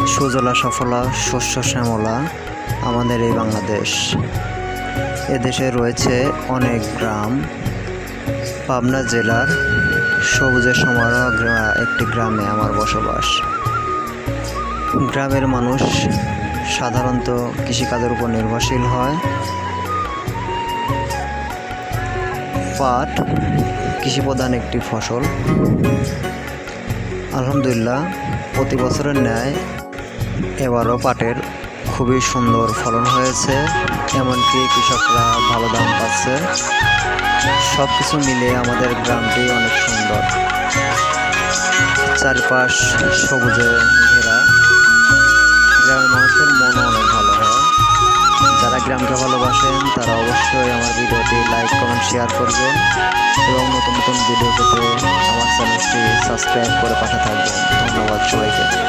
সুজলা সফলা শস্য শ্যামলা আমাদের এই বাংলাদেশ। এদেশে রয়েছে অনেক গ্রাম। পাবনা জেলার সবুজের সমারোহ একটি গ্রামে আমার বসবাস। গ্রামের মানুষ সাধারণত কৃষিকাজের উপর নির্ভরশীল হয়। পাট কৃষিপ্রধান একটি ফসল। আলহামদুলিল্লাহ, প্রতি বছরের ন্যায় এবারও পাটের খুবই সুন্দর ফলন হয়েছে, এমনকি কৃষকরা ভালো দাম পাচ্ছে। সব কিছু মিলিয়ে আমাদের গ্রামটি অনেক সুন্দর, চারপাশ সবুজে ঘেরা। গ্রামের মানুষের মনও অনেক ভালো হয়। যারা গ্রামকে ভালোবাসেন তারা অবশ্যই আমার ভিডিওটি লাইক, কমেন্ট, শেয়ার করবেন এবং নতুন নতুন ভিডিও পেতে আমার চ্যানেলটি সাবস্ক্রাইব করে পাশে থাকবেন। ধন্যবাদ সবাইকে।